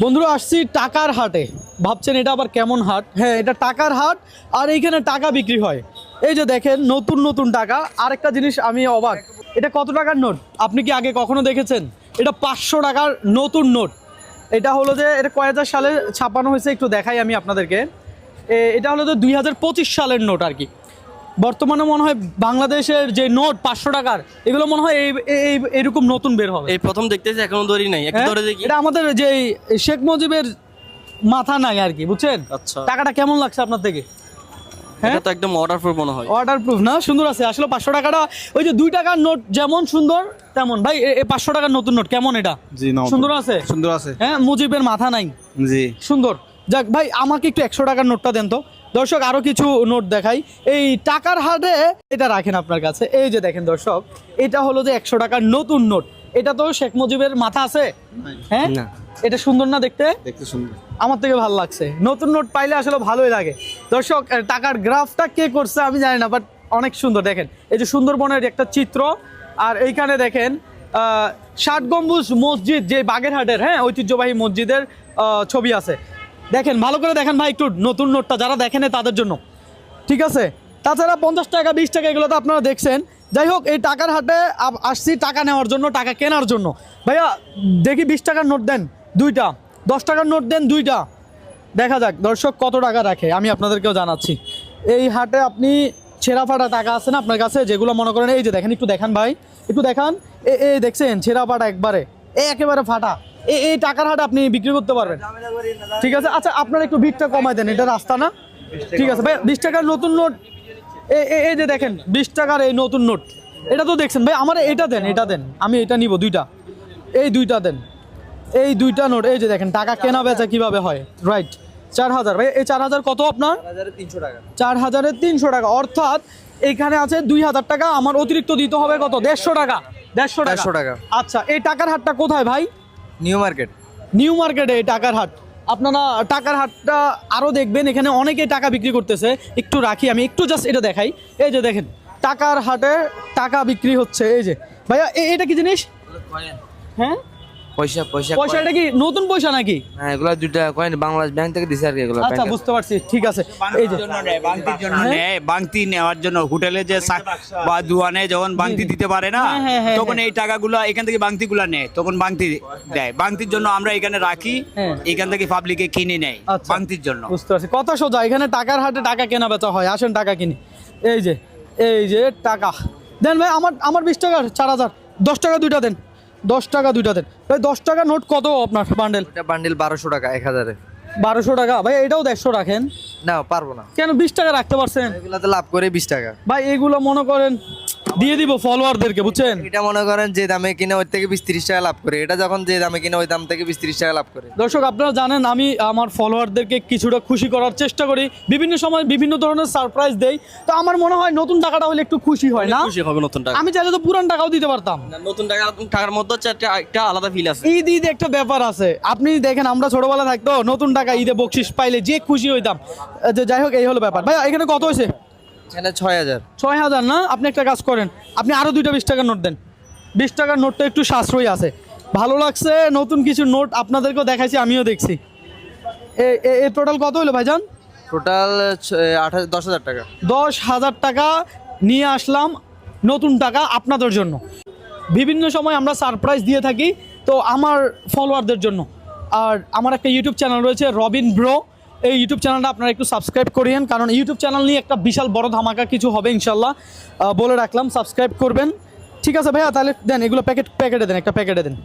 বন্ধুরা আসছি টাকার হাটে। ভাবছেন এটা আবার কেমন হাট? হ্যাঁ, এটা টাকার হাট, আর এইখানে টাকা বিক্রি হয়। এই যে দেখেন নতুন নতুন টাকা। আরেকটা জিনিস আমি অবাক, এটা কত টাকার নোট আপনি কি আগে কখনো দেখেছেন? এটা 500 টাকার নতুন নোট। এটা হলো যে এটা কয় হাজার সালে ছাপানো হয়েছে একটু দেখাই আমি আপনাদেরকে। এটা হলো যে 2025 সালের নোট আর কি। বর্তমানে মনে হয় বাংলাদেশের যে নোট 500 টাকার, এগুলো মনে হয় এইরকম নতুন বের হবে। এই প্রথম দেখতেছি, এখনো ধরি নাই, একটু ধরে দেখি। এটা আমাদের যে শেখ মুজিবের মাথা নাই আর কি, বুঝছেন? আচ্ছা, টাকাটা কেমন লাগছে আপনার থেকে? এটা তো একদম অর্ডার প্রুফ মনে হয়। অর্ডার প্রুফ না? সুন্দর আছে আসলে। 500 টাকাটা ওই যে 2 টাকার নোট যেমন সুন্দর তেমন। ভাই এই 500 টাকার নতুন নোট কেমন? এটা জি না, সুন্দর আছে, সুন্দর আছে। হ্যাঁ, মুজিবের মাথা নাই, জি সুন্দর। যাক ভাই, আমাকে একটু 100 টাকার নোটটা দেন তো। দর্শক আরো কিছু নোট দেখাই। এই টাকার হাটে এটা রাখেন আপনার কাছে। এই যে দেখেন দর্শক, এটা হলো যে 100 টাকার নতুন নোট। এটা তো শেখ মুজিবের মাথা আছে, হ্যাঁ না, এটা সুন্দর না দেখতে? দেখতে সুন্দর। আমার থেকে ভালো লাগছে। নতুন নোট পাইলে আসলে ভালোই লাগে। দর্শক টাকার গ্রাফটা কে করছে আমি জানি না, বাট অনেক সুন্দর। দেখেন এই যে সুন্দরবনের একটা চিত্র, আর এইখানে দেখেন 60 গম্বুজ মসজিদ, যে বাগেরহাটের হ্যাঁ ঐতিহ্যবাহী মসজিদের ছবি আছে। দেখেন ভালো করে দেখেন ভাই একটু নতুন নোটটা, যারা দেখেন তাদের জন্য, ঠিক আছে? তাছাড়া 50 টাকা 20 টাকা এগুলো তো আপনারা দেখছেন। যাই হোক, এই টাকার হাটে আসছি টাকা নেওয়ার জন্য, টাকা কেনার জন্য। ভাইয়া দেখি 20 টাকার নোট দেন 2টা, 10 টাকার নোট দেন 2টা। দেখা যাক দর্শক কত টাকা রাখে, আমি আপনাদেরকেও জানাচ্ছি। এই হাটে আপনি ছেঁড়া ফাটা টাকা আছে না আপনার কাছে, যেগুলো মনে করেন, এই যে দেখেন একটু দেখান ভাই, একটু দেখান। এই দেখছেন ছেঁড়া ফাটা একবারে, একেবারে ফাটা। এই টাকার হাটে আপনি বিক্রি করতে পারবেন, ঠিক আছে? আচ্ছা আপনারা একটু ভিড়টা কমাই দেন, এটা রাস্তা না, ঠিক আছে ভাই? 20 টাকার নতুন নোট, এই যে দেখেন 20 টাকার এই নতুন নোট, এটা তো দেখছেন ভাই। আমার এটা দেন, এটা দেন, আমি এটা নিব 2টা। এই 2টা দেন, এই 2টা নোট। এই যে দেখেন টাকা কেনা বেচা কিভাবে হয়, রাইট? 4000 ভাই, এই 4000 কত আপনার? 4300 টাকা। 4300 টাকা, অর্থাৎ এইখানে আছে 2000 টাকা। আমার অতিরিক্ত দিতে হবে কত? 150 টাকা। 150 টাকা। আচ্ছা, এই টাকার হাটটা কোথায় ভাই? New market. নিউ মার্কেটে এই টাকার হাট। আপনারা টাকার হাটটা আরও দেখবেন, এখানে অনেকেই টাকা বিক্রি করতেছে। একটু রাখি আমি, একটু জাস্ট এটা দেখাই। এই যে দেখেন টাকার হাটে টাকা বিক্রি হচ্ছে। এই যে ভাইয়া এটা কি জিনিস? হ্যাঁ, পয়সা পয়সা পয়সা। এটা কি নতুন পয়সা নাকি? হ্যাঁ, এগুলো 2টা কয়েন বাংলাদেশ ব্যাংক থেকে দিছে আর কি, এগুলো আচ্ছা বুঝতে পারছি, ঠিক আছে। এই যে বাংতির জন্য নেয়, বাংতি নেওয়ার জন্য হোটেলে যে বা দোয়ানে যখন বাংতি দিতে পারে না, হ্যাঁ, তখন এই টাকাগুলো এখান থেকে বাংতিগুলো নেয়, তখন বাংতি দেয়। বাংতির জন্য আমরা এখানে রাখি, হ্যাঁ। এখান থেকে পাবলিকে কিনে নেয় আচ্ছা। বাংতির জন্য। বুঝতে পারছি, কথা সোজা। এখানে টাকার হাটে টাকা কেনা বেচা হয়, আসেন টাকা কিনি। এই যে টাকা দেন ভাই। আমার 20 টাকার 4000, 10 টাকা 2টা দেন, 10 টাকা 2টা দেন ভাই। 10 টাকা নোট কত আপনার বান্ডেল? এটা বান্ডিল 1200 টাকা, 1000-এ। 1200 টাকা ভাই। এটাও 150 রাখেন। না, পারবো না। কেন 20 টাকা রাখতে পারছেন এগুলাতে লাভ করে 20 টাকা। ভাই? এগুলো মনে করেন দিয়ে দিব ফলোয়ারদেরকে, বুঝছেন? এটা মনে করেন যে দামে কিনে ওই থেকে 20-30 টাকা লাভ করে, এটা যখন যে দামে কিনে ওই দাম থেকে 20-30 টাকা লাভ করে। দর্শক আপনারা জানেন আমি আমার ফলোয়ারদেরকে কিছুটা খুশি করার চেষ্টা করি, বিভিন্ন সময় বিভিন্ন ধরনের সারপ্রাইজ দেই। তো আমার মনে হয় নতুন টাকাটা হলে একটু খুশি হয় না? খুশি হবে নতুন টাকা। আমি চাইলে তো পুরান টাকাও দিতে পারতাম। নতুন টাকার মধ্যে হচ্ছে একটা আলাদা ফিল আছে। ঈদ একটা ব্যাপার আছে। আপনি দেখেন আমরা ছোটবেলা থাকতো নতুন টাকা ঈদে বকশিস পাইলে যে খুশি হইতাম। যে যাই হোক, এই হলো ব্যাপার। ভাই এখানে কত হয়েছে? এখানে 6000। 6000 না? আপনি একটা কাজ করেন, আপনি আরো 2টা 20 টাকার নোট দেন। 20 টাকার নোটটা একটু সাশ্রয়ী আছে, ভালো লাগছে। নতুন কিছু নোট আপনাদেরকেও দেখাইছি, আমিও দেখছি। এই টোটাল কত হলো ভাইজান? টোটাল 10,000 টাকা। 10,000 টাকা নিয়ে আসলাম নতুন টাকা আপনাদের জন্য। বিভিন্ন সময় আমরা সারপ্রাইজ দিয়ে থাকি, তো আমার ফলোয়ারদের জন্য। আর আমার একটা ইউটিউব চ্যানেল রয়েছে রবিন ব্রো, এই ইউটিউব চ্যানেলটা আপনারা একটু সাবস্ক্রাইব করিয়েন, কারণ ইউটিউব চ্যানেল নিয়ে একটা বিশাল বড় ধামাকা কিছু হবে ইনশাল্লাহ। বলে রাখলাম সাবস্ক্রাইব করবেন, ঠিক আছে ভাইয়া? তাহলে দেন এগুলো প্যাকেটে দেন, একটা প্যাকেটে দেন।